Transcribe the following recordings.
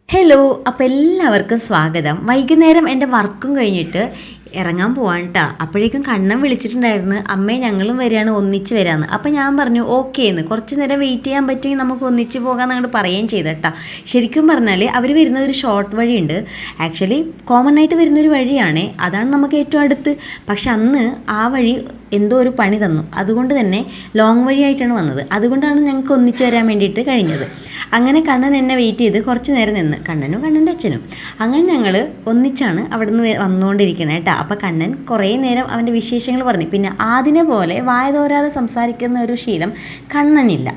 Hello, അപ്പോൾ എല്ലാവർക്കും സ്വാഗതം. വൈകുന്നേരം എൻ്റെ വർക്കും കഴിഞ്ഞിട്ട് ഇറങ്ങാൻ പോവാണ് കേട്ടോ. അപ്പോഴേക്കും കണ്ണൻ വിളിച്ചിട്ടുണ്ടായിരുന്നു, അമ്മേ ഞങ്ങളും വരികയാണ്, ഒന്നിച്ച് വരാമെന്ന്. അപ്പോൾ ഞാൻ പറഞ്ഞു ഓക്കേ എന്ന്. കുറച്ച് നേരം വെയിറ്റ് ചെയ്യാൻ പറ്റുമെങ്കിൽ നമുക്ക് ഒന്നിച്ച് പോകാമെന്ന് അങ്ങോട്ട് പറയുകയും ചെയ്തു കേട്ടോ. ശരിക്കും പറഞ്ഞാൽ അവർ വരുന്നത് ഒരു ഷോർട്ട് വഴിയുണ്ട്. ആക്ച്വലി കോമൺ ആയിട്ട് വരുന്നൊരു വഴിയാണ്, അതാണ് നമുക്ക് ഏറ്റവും അടുത്ത്. പക്ഷെ അന്ന് ആ വഴി എന്തോ ഒരു പണി തന്നു, അതുകൊണ്ട് തന്നെ ലോങ് വഴിയായിട്ടാണ് വന്നത്. അതുകൊണ്ടാണ് ഞങ്ങൾക്ക് ഒന്നിച്ച് വരാൻ വേണ്ടിയിട്ട് കഴിഞ്ഞത്. അങ്ങനെ കണ്ണൻ എന്നെ വെയിറ്റ് ചെയ്ത് കുറച്ച് നേരം നിന്ന്, കണ്ണനും കണ്ണൻ്റെ അച്ഛനും. അങ്ങനെ ഞങ്ങൾ ഒന്നിച്ചാണ് അവിടെ നിന്ന് വന്നുകൊണ്ടിരിക്കുന്നത് കേട്ടോ. അപ്പോൾ കണ്ണൻ കുറേ നേരം അവൻ്റെ വിശേഷങ്ങൾ പറഞ്ഞു. പിന്നെ ആദിനെ പോലെ വായ തോരാതെ സംസാരിക്കുന്ന ഒരു ശീലം കണ്ണനില്ല.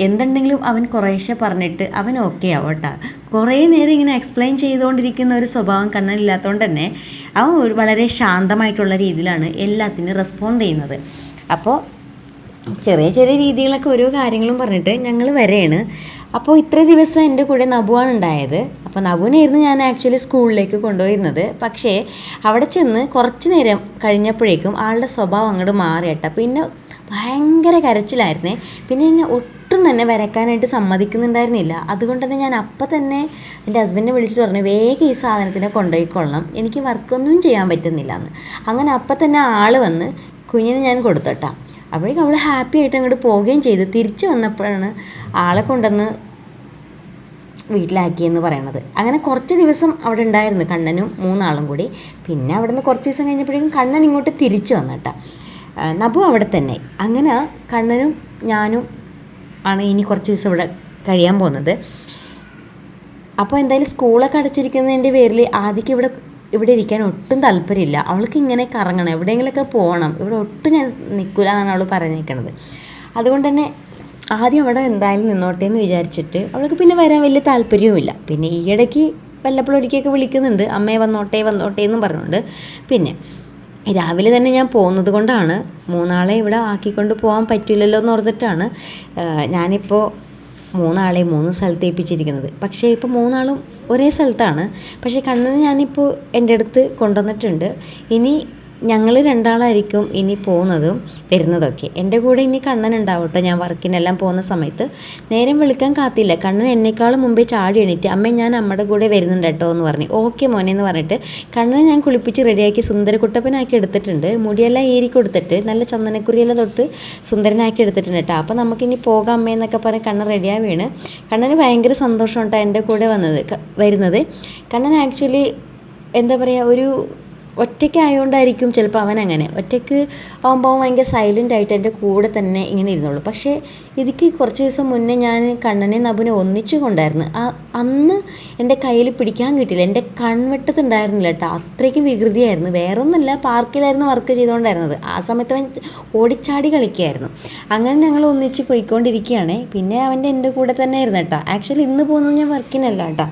എന്തുണ്ടെങ്കിലും അവൻ കുറേശ്ശെ പറഞ്ഞിട്ട് അവൻ ഓക്കെ ആവും കേട്ടോ. കുറേ നേരം ഇങ്ങനെ എക്സ്പ്ലെയിൻ ചെയ്തുകൊണ്ടിരിക്കുന്ന ഒരു സ്വഭാവം കണ്ണനില്ലാത്തതുകൊണ്ട് തന്നെ അവൻ വളരെ ശാന്തമായിട്ടുള്ള രീതിയിലാണ് എല്ലാത്തിനും റെസ്പോണ്ട് ചെയ്യുന്നത്. അപ്പോൾ ചെറിയ ചെറിയ രീതികളൊക്കെ ഓരോ കാര്യങ്ങളും പറഞ്ഞിട്ട് ഞങ്ങൾ വരെയാണ്. അപ്പോൾ ഇത്ര ദിവസം എൻ്റെ കൂടെ നബുവാണ് ഉണ്ടായത്. അപ്പോൾ നബുവിനായിരുന്നു ഞാൻ ആക്ച്വലി സ്കൂളിലേക്ക് കൊണ്ടുപോയിരുന്നത്. പക്ഷേ അവിടെ ചെന്ന് കുറച്ച് നേരം കഴിഞ്ഞപ്പോഴേക്കും ആളുടെ സ്വഭാവം അങ്ങോട്ട് മാറി കേട്ടോ. പിന്നെ ഭയങ്കര കരച്ചിലായിരുന്നേ. പിന്നെ എന്നെ ഒട്ടും തന്നെ വരയ്ക്കാനായിട്ട് സമ്മതിക്കുന്നുണ്ടായിരുന്നില്ല. അതുകൊണ്ട് തന്നെ ഞാൻ അപ്പം തന്നെ എൻ്റെ ഹസ്ബൻഡിനെ വിളിച്ചിട്ട് പറഞ്ഞു, വേഗം ഈ സാധനത്തിനെ കൊണ്ടുപോയിക്കൊള്ളണം, എനിക്ക് വർക്കൊന്നും ചെയ്യാൻ പറ്റുന്നില്ല എന്ന്. അങ്ങനെ അപ്പം തന്നെ ആൾ വന്ന് കുഞ്ഞിനെ ഞാൻ കൊടുത്തോട്ടാ. അപ്പോഴേക്കും അവൾ ഹാപ്പി ആയിട്ട് അങ്ങോട്ട് പോവുകയും ചെയ്ത്. തിരിച്ച് വന്നപ്പോഴാണ് ആളെ കൊണ്ടുവന്ന് വീട്ടിലാക്കിയെന്ന് പറയണത്. അങ്ങനെ കുറച്ച് ദിവസം അവിടെ ഉണ്ടായിരുന്നു കണ്ണനും മൂന്നാളും കൂടി. പിന്നെ അവിടെ നിന്ന് കുറച്ച് ദിവസം കഴിഞ്ഞപ്പോഴേക്കും കണ്ണൻ ഇങ്ങോട്ട് തിരിച്ച് വന്നിട്ടാ. നബു അവിടെ തന്നെ. അങ്ങനെ കണ്ണനും ഞാനും ആണ് ഇനി കുറച്ച് ദിവസം ഇവിടെ കഴിയാൻ പോകുന്നത്. അപ്പോൾ എന്തായാലും സ്കൂളൊക്കെ അടച്ചിരിക്കുന്നതിൻ്റെ പേരിൽ ആദ്യം ഇവിടെ ഇരിക്കാൻ ഒട്ടും താല്പര്യമില്ല. അവൾക്ക് ഇങ്ങനെ കറങ്ങണം, എവിടെയെങ്കിലുമൊക്കെ പോകണം, ഇവിടെ ഒട്ടും ഞാൻ നിൽക്കില്ല എന്നാണ് അവൾ പറഞ്ഞേക്കണത്. അതുകൊണ്ട് തന്നെ ആദ്യം അവിടെ എന്തായാലും നിന്നോട്ടെ എന്ന് വിചാരിച്ചിട്ട് അവൾക്ക് പിന്നെ വരാൻ വലിയ താല്പര്യവുമില്ല. പിന്നെ ഈയിടയ്ക്ക് വല്ലപ്പോഴും ഒരിക്കലൊക്കെ വിളിക്കുന്നുണ്ട്, അമ്മയെ വന്നോട്ടെ എന്നും പറഞ്ഞുകൊണ്ട്. പിന്നെ രാവിലെ തന്നെ ഞാൻ പോകുന്നത് കൊണ്ടാണ്, മൂന്നാളെ ഇവിടെ ആക്കിക്കൊണ്ട് പോകാൻ പറ്റില്ലല്ലോ എന്ന് ഓർത്തിട്ടാണ് ഞാനിപ്പോൾ മൂന്നാളെ 3 സ്ഥലത്ത് ഏൽപ്പിച്ചിരിക്കുന്നത്. പക്ഷേ ഇപ്പോൾ മൂന്നാളും ഒരേ സ്ഥലത്താണ്. പക്ഷേ കണ്ണന് ഞാനിപ്പോൾ എൻ്റെ അടുത്ത് കൊണ്ടുവന്നിട്ടുണ്ട്. ഇനി ഞങ്ങൾ രണ്ടാളായിരിക്കും ഇനി പോകുന്നതും വരുന്നതൊക്കെ. എൻ്റെ കൂടെ ഇനി കണ്ണൻ ഉണ്ടാവട്ടെ. ഞാൻ വർക്കിനെല്ലാം പോകുന്ന സമയത്ത് നേരം വിളിക്കാൻ കാത്തില്ല. കണ്ണൻ എന്നെക്കാളും മുമ്പേ ചാടി എണീറ്റ്, അമ്മ ഞാൻ അമ്മയുടെ കൂടെ വരുന്നുണ്ട് കേട്ടോ എന്ന് പറഞ്ഞു. ഓക്കെ മോനെ എന്ന് പറഞ്ഞിട്ട് കണ്ണനെ ഞാൻ കുളിപ്പിച്ച് റെഡിയാക്കി സുന്ദരക്കുട്ടപ്പനാക്കി എടുത്തിട്ടുണ്ട്. മുടിയെല്ലാം ഏരി കൊടുത്തിട്ട് നല്ല ചന്ദനക്കുറിയെല്ലാം തൊട്ട് സുന്ദരനാക്കി എടുത്തിട്ടുണ്ട് കേട്ടോ. അപ്പോൾ നമുക്കിനി പോകാം അമ്മ എന്നൊക്കെ പറഞ്ഞ് കണ്ണൻ റെഡിയായി വീണ്. കണ്ണന് ഭയങ്കര സന്തോഷം കേട്ടോ എൻ്റെ കൂടെ വരുന്നത്. കണ്ണൻ ആക്ച്വലി എന്താ പറയുക, ഒരു ഒറ്റയ്ക്ക് ആയതുകൊണ്ടായിരിക്കും ചിലപ്പോൾ അവൻ അങ്ങനെ. ഒറ്റയ്ക്ക് ആകുമ്പോൾ ഭയങ്കര സൈലൻ്റ് ആയിട്ട് എൻ്റെ കൂടെ തന്നെ ഇങ്ങനെ ഇരുന്നുള്ളൂ. പക്ഷേ ഇതിക്ക് കുറച്ച് ദിവസം മുന്നേ ഞാൻ കണ്ണനെ നബുനെ ഒന്നിച്ചു കൊണ്ടായിരുന്നു. അന്ന് എൻ്റെ കയ്യിൽ പിടിക്കാൻ കിട്ടിയില്ല, എൻ്റെ കൺവെട്ടത്തുണ്ടായിരുന്നില്ല കേട്ടോ. അത്രയ്ക്ക് വികൃതിയായിരുന്നു. വേറൊന്നുമില്ല, പാർക്കിലായിരുന്നു വർക്ക് ചെയ്തുകൊണ്ടായിരുന്നത്. ആ സമയത്ത് അവൻ ഓടിച്ചാടി കളിക്കുകയായിരുന്നു. അങ്ങനെ ഞങ്ങൾ ഒന്നിച്ച് പോയിക്കൊണ്ടിരിക്കുകയാണ്. പിന്നെ അവൻ്റെ എൻ്റെ കൂടെ തന്നെ ആയിരുന്നു കേട്ടോ. ആക്ച്വലി ഇന്ന് പോകുന്നത് ഞാൻ വർക്കിനല്ല കേട്ടോ,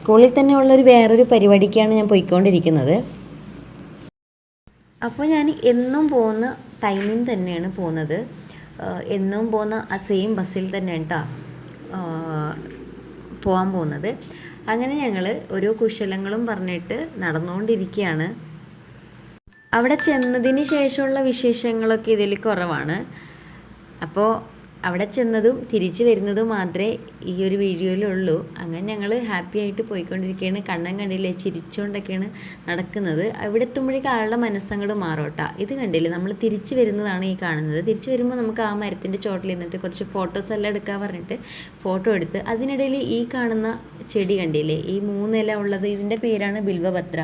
സ്കൂളിൽ തന്നെ ഉള്ളൊരു വേറൊരു പരിപാടിക്കാണ് ഞാൻ പോയിക്കൊണ്ടിരിക്കുന്നത്. അപ്പോൾ ഞാൻ എന്നും പോകുന്ന ടൈമിൽ തന്നെയാണ് പോകുന്നത്. എന്നും പോകുന്ന ആ സെയിം ബസ്സിൽ തന്നെയാണ് കേട്ടോ പോകാൻ പോകുന്നത്. അങ്ങനെ ഞങ്ങൾ ഓരോ കുശലങ്ങളും പറഞ്ഞിട്ട് നടന്നുകൊണ്ടിരിക്കുകയാണ്. അവിടെ ചെന്നതിന് ശേഷമുള്ള വിശേഷങ്ങളൊക്കെ ഇതിൽ കുറവാണ്. അപ്പോൾ അവിടെ ചെന്നതും തിരിച്ച് വരുന്നതും മാത്രമേ ഈ ഒരു വീഡിയോയിലുള്ളൂ. അങ്ങനെ ഞങ്ങൾ ഹാപ്പി ആയിട്ട് പോയിക്കൊണ്ടിരിക്കുകയാണ്. കണ്ണൻ കണ്ടില്ലേ, ചിരിച്ചുകൊണ്ടൊക്കെയാണ് നടക്കുന്നത്. അവിടെ എത്തുമ്പോഴേക്കും ആളുടെ മനസ്സങ്ങോട്ട് മാറും കേട്ടോ. ഇത് കണ്ടില്ലേ, നമ്മൾ തിരിച്ച് വരുന്നതാണ് ഈ കാണുന്നത്. തിരിച്ച് വരുമ്പോൾ നമുക്ക് ആ മരത്തിൻ്റെ ചോട്ടിൽ നിന്നിട്ട് കുറച്ച് ഫോട്ടോസ് എല്ലാം എടുക്കാൻ പറഞ്ഞിട്ട് ഫോട്ടോ എടുത്ത്, അതിനിടയിൽ ഈ കാണുന്ന ചെടി കണ്ടില്ലേ, ഈ 3 ഇല ഉള്ളത്, ഇതിൻ്റെ പേരാണ് ബിൽവപത്ര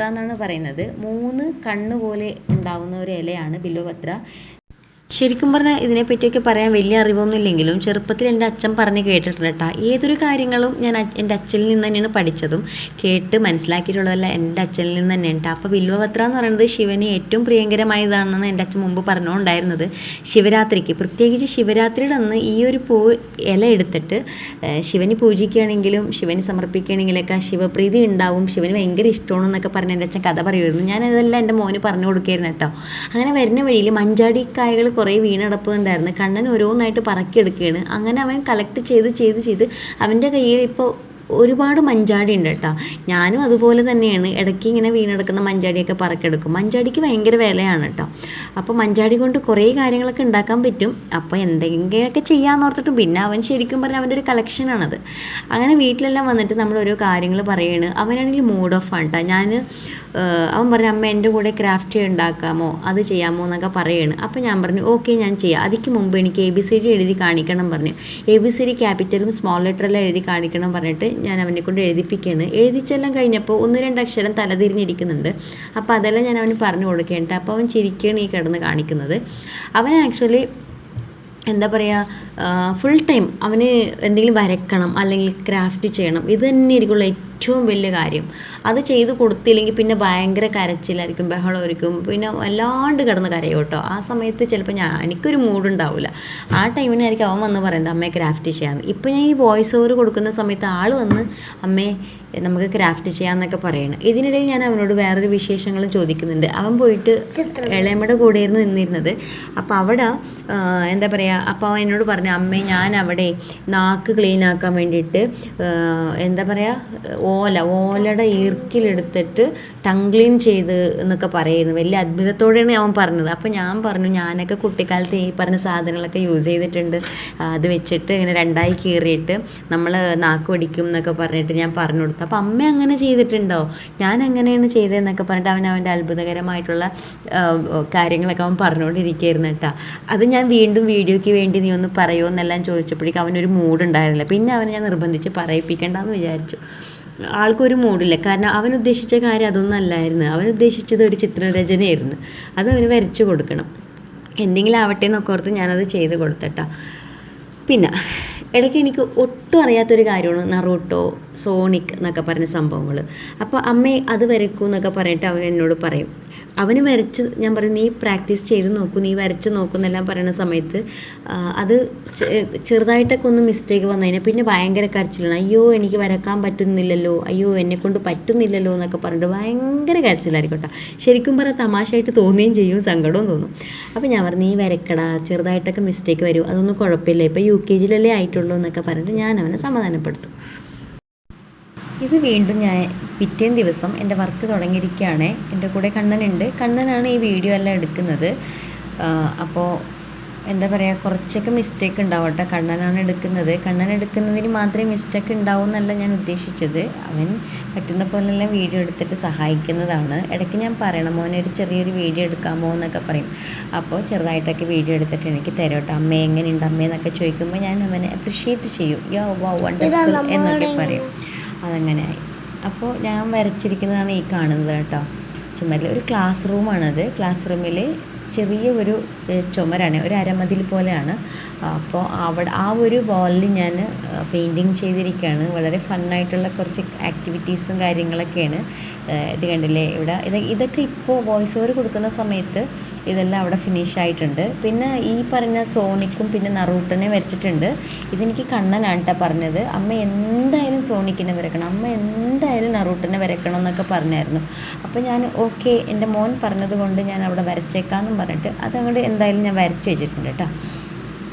എന്നാണ് പറയുന്നത്. 3 കണ്ണ് പോലെ ഉണ്ടാവുന്ന ഒരു ഇലയാണ് ബിൽവപത്ര. ശരിക്കും പറഞ്ഞാൽ ഇതിനെപ്പറ്റിയൊക്കെ പറയാൻ വലിയ അറിവൊന്നും ഇല്ലെങ്കിലും ചെറുപ്പത്തിൽ എൻ്റെ അച്ഛൻ പറഞ്ഞ് കേട്ടിട്ടുണ്ട് കേട്ടോ. ഏതൊരു കാര്യങ്ങളും ഞാൻ എൻ്റെ അച്ഛനിൽ നിന്ന് തന്നെയാണ് പഠിച്ചതും കേട്ട് മനസ്സിലാക്കിയിട്ടുള്ളതല്ല എൻ്റെ അച്ഛനിൽ നിന്ന് തന്നെയാണ് കേട്ടോ. അപ്പോൾ ബിൽവപത്ര എന്ന് പറയുന്നത് ശിവന് ഏറ്റവും പ്രിയങ്കരമായതാണെന്ന് എൻ്റെ അച്ഛൻ മുമ്പ് പറഞ്ഞുകൊണ്ടായിരുന്നത്. ശിവരാത്രിക്ക്, പ്രത്യേകിച്ച് ശിവരാത്രിയുടെ അന്ന് ഈ ഒരു ഇല എടുത്തിട്ട് ശിവന് പൂജിക്കുകയാണെങ്കിലും ശിവന് സമർപ്പിക്കുകയാണെങ്കിലൊക്കെ ശിവപ്രീതി ഉണ്ടാവും, ശിവന് ഭയങ്കര ഇഷ്ടമാണെന്നൊക്കെ പറഞ്ഞ് എൻ്റെ അച്ഛൻ കഥ പറയുമായിരുന്നു. ഞാനതെല്ലാം എൻ്റെ മോന് പറഞ്ഞു കൊടുക്കുകയായിരുന്നു കേട്ടോ. അങ്ങനെ വരുന്ന വഴിയിൽ മഞ്ചാടിക്കായകൾ കുറേ വീണടപ്പുന്നുണ്ടായിരുന്നു. കണ്ണൻ ഓരോന്നായിട്ട് പറക്കിയെടുക്കുകയാണ്. അങ്ങനെ അവൻ കളക്ട് ചെയ്ത് അവൻ്റെ കയ്യിൽ ഇപ്പോൾ ഒരുപാട് മഞ്ചാടി ഉണ്ട് കേട്ടോ. ഞാനും അതുപോലെ തന്നെയാണ്, ഇടയ്ക്ക് ഇങ്ങനെ വീണെടുക്കുന്ന മഞ്ചാടിയൊക്കെ പറക്കെടുക്കും. മഞ്ചാടിക്ക് ഭയങ്കര വിലയാണ് കേട്ടോ. അപ്പോൾ മഞ്ചാടി കൊണ്ട് കുറേ കാര്യങ്ങളൊക്കെ ഉണ്ടാക്കാൻ പറ്റും. അപ്പോൾ എന്തെങ്കിലുമൊക്കെ ചെയ്യാമെന്ന് ഓർത്തിട്ട് പിന്നെ അവൻ ശരിക്കും പറഞ്ഞാൽ അവൻ്റെ ഒരു കളക്ഷനാണത്. അങ്ങനെ വീട്ടിലെല്ലാം വന്നിട്ട് നമ്മൾ ഓരോ കാര്യങ്ങൾ പറയുകയാണ്. അവനാണെങ്കിൽ മൂഡ് ഓഫ് ആണ് കേട്ടോ. അവൻ പറഞ്ഞു അമ്മ എൻ്റെ കൂടെ ക്രാഫ്റ്റ് ഉണ്ടാക്കാമോ, അത് ചെയ്യാമോ എന്നൊക്കെ പറയുകയാണ്. അപ്പോൾ ഞാൻ പറഞ്ഞു ഓക്കെ ഞാൻ ചെയ്യാം. അതിക്ക് മുമ്പ് എനിക്ക് ABCD എഴുതി കാണിക്കണം പറഞ്ഞു. ABCD ക്യാപിറ്റലും സ്മോൾ ലെറ്ററെല്ലാം എഴുതി കാണിക്കണം പറഞ്ഞിട്ട് ഞാൻ അവനെ കൊണ്ട് എഴുതിപ്പിക്കുകയാണ്. എഴുതിച്ചെല്ലാം കഴിഞ്ഞപ്പോൾ 1-2 അക്ഷരം തലതിരിഞ്ഞിരിക്കുന്നുണ്ട്. അപ്പോൾ അതെല്ലാം ഞാൻ അവന് പറഞ്ഞു കൊടുക്കേണ്ട. അപ്പോൾ അവൻ ചിരിക്കുകയാണ് ഈ കിടന്ന് കാണിക്കുന്നത്. അവൻ ആക്ച്വലി എന്താ പറയുക, ഫുൾ ടൈം അവന് എന്തെങ്കിലും വരക്കണം അല്ലെങ്കിൽ ക്രാഫ്റ്റ് ചെയ്യണം, ഇത് തന്നെ ആയിരിക്കുള്ളൂ ഏറ്റവും വലിയ കാര്യം. അത് ചെയ്ത് കൊടുത്തില്ലെങ്കിൽ പിന്നെ ഭയങ്കര കരച്ചിലായിരിക്കും, ബഹളമായിരിക്കും, പിന്നെ വല്ലാണ്ട് കിടന്ന് കരയും കേട്ടോ. ആ സമയത്ത് ചിലപ്പോൾ എനിക്കൊരു മൂഡുണ്ടാവില്ല. ആ ടൈമിനായിരിക്കും അവൻ വന്ന് പറയുന്നത് അമ്മയെ ക്രാഫ്റ്റ് ചെയ്യാമെന്ന്. ഇപ്പോൾ ഞാൻ ഈ വോയിസ് ഓവർ കൊടുക്കുന്ന സമയത്ത് ആൾ വന്ന് അമ്മേ നമുക്ക് ക്രാഫ്റ്റ് ചെയ്യാമെന്നൊക്കെ പറയണം. ഇതിനിടയിൽ ഞാൻ അവനോട് വേറൊരു വിശേഷങ്ങളും ചോദിക്കുന്നുണ്ട്. അവൻ പോയിട്ട് ഇളയമ്മയുടെ കൂടെയായിരുന്നു നിന്നിരുന്നത്. അപ്പോൾ അവിടെ എന്താ പറയുക, അപ്പോൾ അവൻ എന്നോട് പറഞ്ഞു അമ്മേ ഞാൻ അവിടെ നാക്ക് ക്ലീൻ ആക്കാൻ വേണ്ടിയിട്ട് എന്താ പറയുക ഓലയുടെ ഈർക്കിലെടുത്തിട്ട് ടങ് ക്ലീൻ ചെയ്ത് എന്നൊക്കെ പറയുന്നു. വലിയ അത്ഭുതത്തോടെയാണ് അവൻ പറഞ്ഞത്. അപ്പോൾ ഞാൻ പറഞ്ഞു ഞാനൊക്കെ കുട്ടിക്കാലത്ത് ഈ പറഞ്ഞ സാധനങ്ങളൊക്കെ യൂസ് ചെയ്തിട്ടുണ്ട്, അത് വെച്ചിട്ട് ഇങ്ങനെ 2ആയി കീറിയിട്ട് നമ്മൾ നാക്ക് പിടിക്കും എന്നൊക്കെ പറഞ്ഞിട്ട് ഞാൻ പറഞ്ഞു കൊടുത്തു. അപ്പോൾ അമ്മ അങ്ങനെ ചെയ്തിട്ടുണ്ടോ, ഞാൻ എങ്ങനെയാണ് ചെയ്തതെന്നൊക്കെ പറഞ്ഞിട്ട് അവൻ്റെ അത്ഭുതകരമായിട്ടുള്ള കാര്യങ്ങളൊക്കെ അവൻ പറഞ്ഞുകൊണ്ടിരിക്കുകയായിരുന്നു കേട്ടോ. അത് ഞാൻ വീണ്ടും വീഡിയോയ്ക്ക് വേണ്ടി നീ ഒന്ന് പറയുമോ എന്നെല്ലാം ചോദിച്ചപ്പോഴേക്കും അവനൊരു മൂഡ് ഉണ്ടായിരുന്നില്ല. പിന്നെ അവനെ ഞാൻ നിർബന്ധിച്ച് പറയിപ്പിക്കേണ്ടെന്ന് വിചാരിച്ചു. ആൾക്കൊരു മൂഡില്ല, കാരണം അവൻ ഉദ്ദേശിച്ച കാര്യം അതൊന്നും അല്ലായിരുന്നു. അവൻ ഉദ്ദേശിച്ചത് ഒരു ചിത്രരചനയായിരുന്നു, അത് അവന് വരച്ചു കൊടുക്കണം. എന്തെങ്കിലും ആവട്ടെ എന്നൊക്കെ ഓർത്ത് ഞാനത് ചെയ്ത് കൊടുത്തട്ടാ. പിന്നെ ഇടയ്ക്ക് എനിക്ക് ഒട്ടും അറിയാത്തൊരു കാര്യമാണ് നറൂട്ടോ, സോണിക് എന്നൊക്കെ പറഞ്ഞ സംഭവങ്ങൾ. അപ്പോൾ അമ്മേ അത് വരക്കൂ എന്നൊക്കെ പറഞ്ഞിട്ട് അവൻ എന്നോട് പറയും. അവന് വരച്ച് ഞാൻ പറയും നീ പ്രാക്ടീസ് ചെയ്ത് നോക്കൂ, നീ വരച്ച് നോക്കൂ എന്നെല്ലാം പറയുന്ന സമയത്ത് അത് ചെറുതായിട്ടൊക്കെ ഒന്ന് മിസ്റ്റേക്ക് വന്നു കഴിഞ്ഞാൽ പിന്നെ ഭയങ്കര കരച്ചിലാണ്. അയ്യോ എനിക്ക് വരക്കാൻ പറ്റുന്നില്ലല്ലോ, അയ്യോ എന്നെക്കൊണ്ട് പറ്റുന്നില്ലല്ലോ എന്നൊക്കെ പറഞ്ഞിട്ട് ഭയങ്കര കരച്ചിലായിരിക്കും കേട്ടോ. ശരിക്കും പറഞ്ഞാൽ തമാശയായിട്ട് തോന്നുകയും ചെയ്യും, സങ്കടവും തോന്നും. അപ്പോൾ ഞാൻ പറഞ്ഞു നീ വരക്കടാ, ചെറുതായിട്ടൊക്കെ മിസ്റ്റേക്ക് വരും, അതൊന്നും കുഴപ്പമില്ല, ഇപ്പോൾ UKG ആയിട്ടുള്ളൂ എന്നൊക്കെ പറഞ്ഞിട്ട് ഞാൻ അവനെ സമാധാനപ്പെടുത്തും. ഇത് വീണ്ടും ഞാൻ പിറ്റേന്ന് ദിവസം എൻ്റെ വർക്ക് തുടങ്ങിയിരിക്കുകയാണ്. എൻ്റെ കൂടെ കണ്ണനുണ്ട്. കണ്ണനാണ് ഈ വീഡിയോ എല്ലാം എടുക്കുന്നത്. അപ്പോൾ എന്താ പറയുക, കുറച്ചൊക്കെ മിസ്റ്റേക്ക് ഉണ്ടാവട്ടെ, കണ്ണനാണ് എടുക്കുന്നത്. കണ്ണൻ എടുക്കുന്നതിന് മാത്രമേ മിസ്റ്റേക്ക് ഉണ്ടാവൂ എന്നല്ല ഞാൻ ഉദ്ദേശിച്ചത്. അവൻ പറ്റുന്ന പോലെല്ലാം വീഡിയോ എടുത്തിട്ട് സഹായിക്കുന്നതാണ്. ഇടയ്ക്ക് ഞാൻ പറയണം മോനെ ഒരു ചെറിയൊരു വീഡിയോ എടുക്കാമോ എന്നൊക്കെ പറയും. അപ്പോൾ ചെറുതായിട്ടൊക്കെ വീഡിയോ എടുത്തിട്ട് എനിക്ക് തരും കേട്ടോ. അമ്മ എങ്ങനെയുണ്ട് അമ്മ എന്നൊക്കെ ചോദിക്കുമ്പോൾ ഞാൻ അവനെ അപ്രിഷ്യേറ്റ് ചെയ്യും. യോ വൗ വണ്ടർഫുൾ എന്നൊക്കെ പറയും. അതങ്ങനെയായി. അപ്പോൾ ഞാൻ വരച്ചിരിക്കുന്നതാണ് ഈ കാണുന്നത് കേട്ടോ. ചുമരിൽ ഒരു ക്ലാസ് റൂമാണത്. ക്ലാസ് റൂമിൽ ചെറിയ ഒരു ചുമരാണ്, ഒരു അരമതിൽ പോലെയാണ്. അപ്പോൾ അവിടെ ആ ഒരു വാളിൽ ഞാൻ പെയിൻറ്റിങ് ചെയ്തിരിക്കുകയാണ്. വളരെ ഫണ്ണായിട്ടുള്ള കുറച്ച് ആക്ടിവിറ്റീസും കാര്യങ്ങളൊക്കെയാണ്. ഇത് കണ്ടില്ലേ ഇവിടെ, ഇതൊക്കെ ഇപ്പോൾ വോയിസ് ഓവർ കൊടുക്കുന്ന സമയത്ത് ഇതെല്ലാം അവിടെ ഫിനിഷ് ആയിട്ടുണ്ട്. പിന്നെ ഈ പറഞ്ഞ സോണിക്കും പിന്നെ നറൂട്ടനെ വരച്ചിട്ടുണ്ട്. ഇതെനിക്ക് കണ്ണനാണ് കേട്ടോ പറഞ്ഞത്, അമ്മ എന്തായാലും സോണിക്കിനെ വരക്കണം, അമ്മ എന്തായാലും നറൂട്ടനെ വരക്കണം എന്നൊക്കെ പറഞ്ഞായിരുന്നു. അപ്പോൾ ഞാൻ ഓക്കെ എൻ്റെ മോൻ പറഞ്ഞത് കൊണ്ട് ഞാൻ അവിടെ വരച്ചേക്കാമെന്നും പറഞ്ഞിട്ട് അതങ്ങോട്ട് എന്തായാലും ഞാൻ വരച്ച് വെച്ചിട്ടുണ്ട് കേട്ടോ.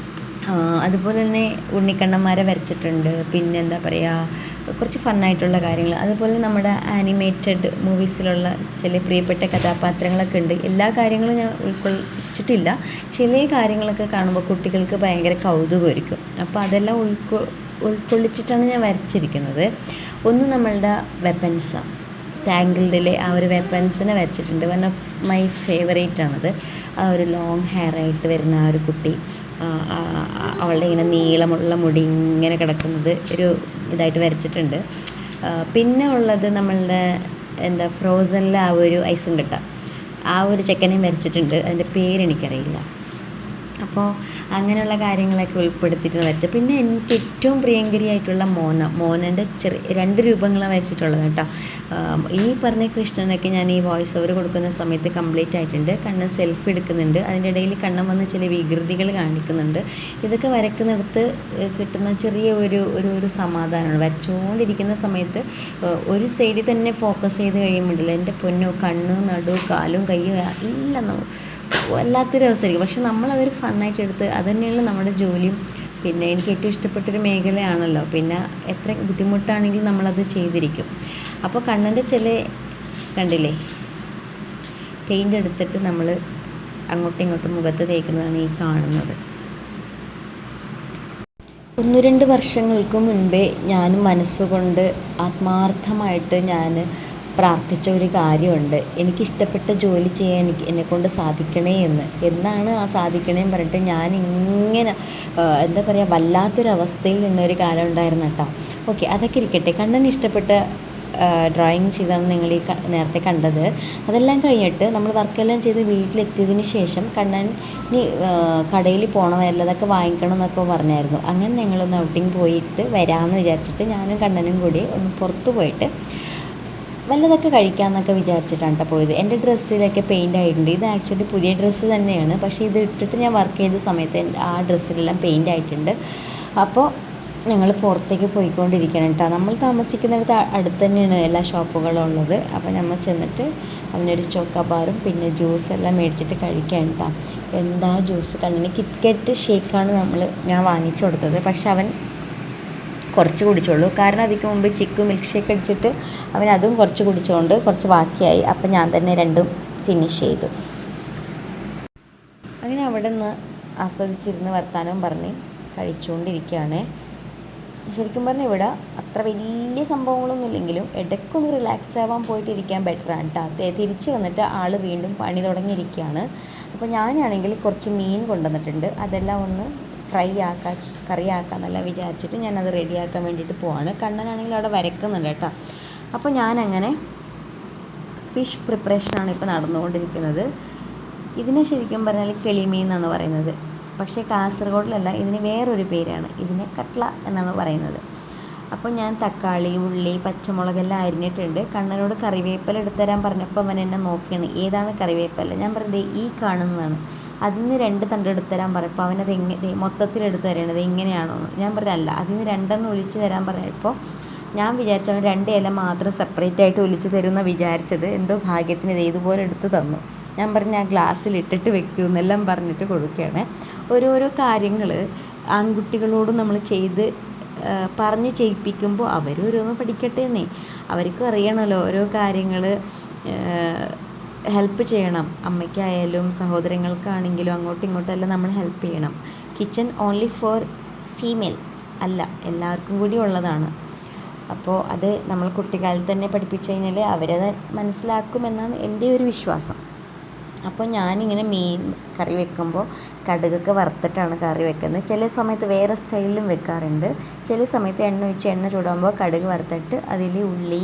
അതുപോലെ തന്നെ ഉണ്ണിക്കണ്ണന്മാരെ വരച്ചിട്ടുണ്ട്. പിന്നെ എന്താ പറയുക, കുറച്ച് ഫണ്ണായിട്ടുള്ള കാര്യങ്ങൾ. അതുപോലെ നമ്മുടെ ആനിമേറ്റഡ് മൂവീസിലുള്ള ചില പ്രിയപ്പെട്ട കഥാപാത്രങ്ങളൊക്കെ ഉണ്ട്. എല്ലാ കാര്യങ്ങളും ഞാൻ ഉൾക്കൊള്ളിച്ചിട്ടില്ല. ചില കാര്യങ്ങളൊക്കെ കാണുമ്പോൾ കുട്ടികൾക്ക് ഭയങ്കര കൗതുകമായിരിക്കും. അപ്പോൾ അതെല്ലാം ഉൾക്കൊള്ളിച്ചിട്ടാണ് ഞാൻ വരച്ചിരിക്കുന്നത്. ഒന്ന് നമ്മളുടെ വെപ്പൻസ്, ടാങ്കിൾഡിലെ ആ ഒരു വെപ്പൻസിനെ വരച്ചിട്ടുണ്ട്. വൺ ഓഫ് മൈ ഫേവറേറ്റ് ആണത്. ആ ഒരു ലോങ് ഹെയർ ആയിട്ട് വരുന്ന ആ ഒരു കുട്ടി, അവളുടെ ഇങ്ങനെ നീളമുള്ള മുടി ഇങ്ങനെ കിടക്കുന്നത് ഒരു ഇതായിട്ട് വരച്ചിട്ടുണ്ട്. പിന്നെ ഉള്ളത് നമ്മളുടെ എന്താ ഫ്രോസണിലെ ആ ഒരു ഐസും കട്ട, ആ ഒരു ചെക്കനെയും വരച്ചിട്ടുണ്ട്. അതിൻ്റെ പേരെനിക്കറിയില്ല. അപ്പോൾ അങ്ങനെയുള്ള കാര്യങ്ങളൊക്കെ ഉൾപ്പെടുത്തിയിട്ട് വരച്ചത്. പിന്നെ എനിക്ക് ഏറ്റവും പ്രിയങ്കരിയായിട്ടുള്ള മോനൻ്റെ ചെറിയ 2 രൂപങ്ങളാണ് വരച്ചിട്ടുള്ളത് കേട്ടോ. ഈ പറഞ്ഞ കൃഷ്ണനൊക്കെ ഞാൻ ഈ വോയിസ് ഓവർ കൊടുക്കുന്ന സമയത്ത് കംപ്ലീറ്റ് ആയിട്ടുണ്ട്. കണ്ണൻ സെൽഫി എടുക്കുന്നുണ്ട്, അതിൻ്റെ ഇടയിൽ കണ്ണൻ വന്ന് ചില വികൃതികൾ കാണിക്കുന്നുണ്ട്. ഇതൊക്കെ വരക്കുന്നിടത്ത് കിട്ടുന്ന ചെറിയ ഒരു സമാധാനമാണ്. വരച്ചുകൊണ്ടിരിക്കുന്ന സമയത്ത് ഒരു സൈഡിൽ തന്നെ ഫോക്കസ് ചെയ്ത് കഴിയുമ്പോഴല്ലോ എൻ്റെ പൊന്നോ കണ്ണ് നടു കാലും കയ്യും എല്ലാം വല്ലാത്തൊരു അവസരമായിരിക്കും. പക്ഷെ നമ്മളതൊരു ഫണ്ണായിട്ട് എടുത്ത് അത് തന്നെയുള്ള നമ്മുടെ ജോലിയും പിന്നെ എനിക്ക് ഏറ്റവും ഇഷ്ടപ്പെട്ടൊരു മേഖലയാണല്ലോ, പിന്നെ എത്ര ബുദ്ധിമുട്ടാണെങ്കിലും നമ്മളത് ചെയ്തിരിക്കും. അപ്പോൾ കണ്ണൻ്റെ ചില കണ്ടില്ലേ പെയിൻ്റ് എടുത്തിട്ട് നമ്മൾ അങ്ങോട്ടും ഇങ്ങോട്ടും മുഖത്ത് തേക്കുന്നതാണ് ഈ കാണുന്നത്. 1-2 വർഷങ്ങൾക്ക് മുൻപേ ഞാൻ മനസ്സുകൊണ്ട് ആത്മാർത്ഥമായിട്ട് ഞാൻ പ്രാർത്ഥിച്ച ഒരു കാര്യമുണ്ട്. എനിക്കിഷ്ടപ്പെട്ട ജോലി ചെയ്യാൻ എന്നെക്കൊണ്ട് സാധിക്കണേ എന്നാണ് ആ സാധിക്കണേ പറഞ്ഞിട്ട് ഞാനിങ്ങനെ എന്താ പറയുക വല്ലാത്തൊരവസ്ഥയിൽ നിന്നൊരു കാലം ഉണ്ടായിരുന്നു കേട്ടോ. ഓക്കെ, അതൊക്കെ ഇരിക്കട്ടെ. കണ്ണന് ഇഷ്ടപ്പെട്ട ഡ്രോയിങ് ചെയ്താണ് നിങ്ങൾ ഈ നേരത്തെ കണ്ടത്. അതെല്ലാം കഴിഞ്ഞിട്ട് നമ്മൾ വർക്കെല്ലാം ചെയ്ത് വീട്ടിലെത്തിയതിന് ശേഷം കണ്ണന് കടയിൽ പോകണമായിരുന്നു, അതൊക്കെ വാങ്ങിക്കണം എന്നൊക്കെ പറഞ്ഞായിരുന്നു. അങ്ങനെ ഞങ്ങളൊന്ന് ഔട്ടിങ് പോയിട്ട് വരാമെന്ന് വിചാരിച്ചിട്ട് ഞാനും കണ്ണനും കൂടി ഒന്ന് പുറത്ത് പോയിട്ട് വല്ലതൊക്കെ കഴിക്കാമെന്നൊക്കെ വിചാരിച്ചിട്ടാണ് കേട്ടോ പോയത്. എൻ്റെ ഡ്രസ്സിലൊക്കെ പെയിൻ്റ് ആയിട്ടുണ്ട്. ഇത് ആക്ച്വലി പുതിയ ഡ്രസ്സ് തന്നെയാണ്, പക്ഷേ ഇത് ഇട്ടിട്ട് ഞാൻ വർക്ക് ചെയ്ത സമയത്ത് ആ ഡ്രസ്സിലെല്ലാം പെയിൻ്റ് ആയിട്ടുണ്ട്. അപ്പോൾ ഞങ്ങൾ പുറത്തേക്ക് പോയിക്കൊണ്ടിരിക്കണം കേട്ടോ. നമ്മൾ താമസിക്കുന്നിടത്ത് അടുത്ത് തന്നെയാണ് എല്ലാ ഷോപ്പുകളും ഉള്ളത്. അപ്പോൾ നമ്മൾ ചെന്നിട്ട് അവനൊരു ചോക്കോബാറും പിന്നെ ജ്യൂസെല്ലാം മേടിച്ചിട്ട് കഴിക്കാൻ കേട്ടോ. എന്താ ജ്യൂസ് കണ്ണിന് കിറ്റ്കാറ്റ് ഷേക്കാണ് ഞാൻ വാങ്ങിച്ചു കൊടുത്തത്. പക്ഷെ അവൻ കുറച്ച് കുടിച്ചോളൂ, കാരണം അതിക്ക് മുമ്പ് ചിക്കു മിൽക്ക് ഷേക്ക് അടിച്ചിട്ട് അവൻ അതും കുറച്ച് കുടിച്ചുകൊണ്ട് കുറച്ച് ബാക്കിയായി. അപ്പം ഞാൻ തന്നെ രണ്ടും ഫിനിഷ് ചെയ്തു. അങ്ങനെ അവിടെ നിന്ന് ആസ്വദിച്ചിരുന്ന് വർത്താനം പറഞ്ഞ് കഴിച്ചുകൊണ്ടിരിക്കുകയാണ്. ശരിക്കും പറഞ്ഞാൽ ഇവിടെ അത്ര വലിയ സംഭവങ്ങളൊന്നും ഇല്ലെങ്കിലും ഇടയ്ക്കൊന്ന് റിലാക്സ് ആവാൻ പോയിട്ടിരിക്കാൻ ബെറ്ററാണ് കേട്ടോ. തിരിച്ച് വന്നിട്ട് ആൾ വീണ്ടും പണി തുടങ്ങിയിരിക്കുകയാണ്. അപ്പോൾ ഞാനാണെങ്കിൽ കുറച്ച് മീൻ കൊണ്ടുവന്നിട്ടുണ്ട്, അതെല്ലാം ഒന്ന് ഫ്രൈ ആക്കാൻ കറിയാക്കാമെന്നെല്ലാം വിചാരിച്ചിട്ട് ഞാനത് റെഡിയാക്കാൻ വേണ്ടിയിട്ട് പോവാണ്. കണ്ണനാണെങ്കിൽ അവിടെ വരക്കുന്നുണ്ട് കേട്ടോ. അപ്പോൾ ഞാനങ്ങനെ ഫിഷ് പ്രിപ്പറേഷനാണ് ഇപ്പോൾ നടന്നുകൊണ്ടിരിക്കുന്നത്. ഇതിനെ ശരിക്കും പറഞ്ഞാൽ കിളിമീൻ എന്നാണ് പറയുന്നത്, പക്ഷേ കാസർഗോഡിലല്ല, ഇതിന് വേറൊരു പേരാണ്, ഇതിനെ കട്ട്ള എന്നാണ് പറയുന്നത്. അപ്പോൾ ഞാൻ തക്കാളി, ഉള്ളി, പച്ചമുളകെല്ലാം അരിഞ്ഞിട്ടുണ്ട്. കണ്ണനോട് കറിവേപ്പില എടുത്തുതരാൻ പറഞ്ഞപ്പോൾ അവൻ എന്നെ നോക്കിയാണ്, ഏതാണ് കറിവേപ്പില? ഞാൻ പറഞ്ഞത് ഈ കാണുന്നതാണ്. അതിന് 2 തണ്ട് എടുത്തുതരാൻ പറഞ്ഞപ്പോൾ അവനത് മൊത്തത്തിൽ എടുത്തു തരണത് ഇങ്ങനെയാണോ? ഞാൻ പറഞ്ഞല്ല, അതിന് 2 ഒലിച്ച് തരാൻ പറഞ്ഞപ്പോൾ ഞാൻ വിചാരിച്ചു അവൻ 2 ഇല മാത്രം സെപ്പറേറ്റ് ആയിട്ട് ഒലിച്ച് തരുമെന്ന് വിചാരിച്ചത്. എന്തോ ഭാഗ്യത്തിന് ഇത് ഇതുപോലെ എടുത്ത് തന്നു. ഞാൻ പറഞ്ഞു ആ ഗ്ലാസ്സിൽ ഇട്ടിട്ട് വെക്കൂ എന്നെല്ലാം പറഞ്ഞിട്ട് കൊടുക്കുകയാണ്. ഓരോരോ കാര്യങ്ങൾ ആൺകുട്ടികളോട് നമ്മൾ പറഞ്ഞ് ചെയ്യിപ്പിക്കുമ്പോൾ അവരോരോന്ന് പഠിക്കട്ടെ എന്നേ. അവർക്കും അറിയണമല്ലോ ഓരോ കാര്യങ്ങൾ. ഹെൽപ്പ് ചെയ്യണം, അമ്മയ്ക്കായാലും സഹോദരങ്ങൾക്കാണെങ്കിലും അങ്ങോട്ടും ഇങ്ങോട്ടെല്ലാം നമ്മൾ ഹെൽപ്പ് ചെയ്യണം. കിച്ചൺ ഓൺലി ഫോർ ഫീമെയിൽ അല്ല, എല്ലാവർക്കും കൂടി ഉള്ളതാണ്. അപ്പോൾ അത് നമ്മൾ കുട്ടിക്കാലത്ത് തന്നെ പഠിപ്പിച്ചു കഴിഞ്ഞാൽ അവരത് മനസ്സിലാക്കുമെന്നാണ് എൻ്റെ ഒരു വിശ്വാസം. അപ്പോൾ ഞാനിങ്ങനെ മീൻ കറി വെക്കുമ്പോൾ കടുകൊക്കെ വറുത്തിട്ടാണ് കറി വെക്കുന്നത്. ചില സമയത്ത് വേറെ സ്റ്റൈലിലും വെക്കാറുണ്ട്. ചില സമയത്ത് എണ്ണ ചൂടാകുമ്പോൾ കടുക് വറുത്തിട്ട് അതിൽ ഉള്ളി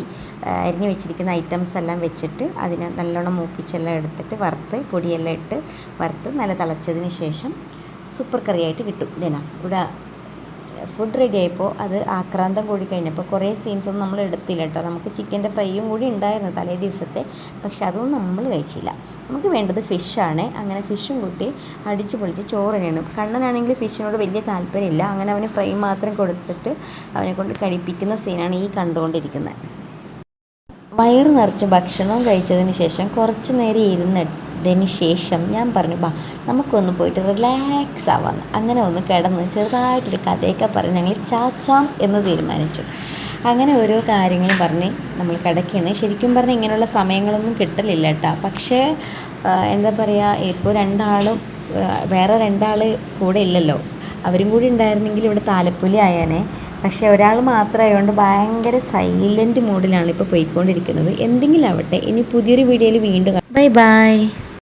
അരിഞ്ഞ് വെച്ചിരിക്കുന്ന ഐറ്റംസ് എല്ലാം വെച്ചിട്ട് അതിനെ നല്ലോണം മൂപ്പിച്ചെല്ലാം എടുത്തിട്ട് വറുത്ത് പൊടിയെല്ലാം ഇട്ട് വറുത്ത് നല്ല തിളച്ചതിന് ശേഷം സൂപ്പർ കറിയായിട്ട് കിട്ടും. ഇവിടെ ഫുഡ് റെഡി ആയപ്പോൾ അത് ആക്രാന്തം കൂടി കഴിഞ്ഞപ്പോൾ കുറേ സീൻസൊന്നും നമ്മൾ എടുത്തില്ല കേട്ടോ. നമുക്ക് ചിക്കൻ്റെ ഫ്രൈയും കൂടി ഉണ്ടായിരുന്നു തലേ ദിവസത്തെ, പക്ഷെ അതൊന്നും നമ്മൾ കഴിച്ചില്ല. നമുക്ക് വേണ്ടത് ഫിഷാണ്. അങ്ങനെ ഫിഷും കൂട്ടി അടിച്ച് പൊളിച്ച് ചോറിനാണ്. കണ്ണനാണെങ്കിൽ ഫിഷിനോട് വലിയ താല്പര്യമില്ല. അങ്ങനെ അവന് ഫ്രൈ മാത്രം കൊടുത്തിട്ട് അവനെ കൊണ്ട് കഴിപ്പിക്കുന്ന സീനാണ് ഈ കണ്ടുകൊണ്ടിരിക്കുന്നത്. വയറ് നിറച്ച് ഭക്ഷണവും കഴിച്ചതിന് ശേഷം കുറച്ച് നേരം ഇരുന്നതിന് ശേഷം ഞാൻ പറഞ്ഞു, നമുക്കൊന്ന് പോയിട്ട് റിലാക്സ് ആവാമെന്ന്. അങ്ങനെ ഒന്ന് കിടന്ന് ചെറുതായിട്ടൊരു കഥയൊക്കെ പറഞ്ഞ് ഞങ്ങൾ ചാച്ചാം എന്ന് തീരുമാനിച്ചു. അങ്ങനെ ഓരോ കാര്യങ്ങളും പറഞ്ഞ് നമ്മൾ കിടക്കുകയാണ്. ശരിക്കും പറഞ്ഞാൽ ഇങ്ങനെയുള്ള സമയങ്ങളൊന്നും കിട്ടലില്ല കേട്ടോ. പക്ഷേ എന്താ പറയുക, ഇപ്പോൾ വേറെ 2 കൂടെ ഇല്ലല്ലോ. അവരും കൂടി ഉണ്ടായിരുന്നെങ്കിൽ ഇവിടെ താലപ്പൊലി ആയാനേ. പക്ഷേ ഒരാൾ മാത്രമായതുകൊണ്ട് ഭയങ്കര സൈലൻറ്റ് മൂഡിലാണ് ഇപ്പോൾ പോയിക്കൊണ്ടിരിക്കുന്നത്. എന്തെങ്കിലും ആവട്ടെ, ഇനി പുതിയൊരു വീഡിയോയിൽ വീണ്ടും ബൈ.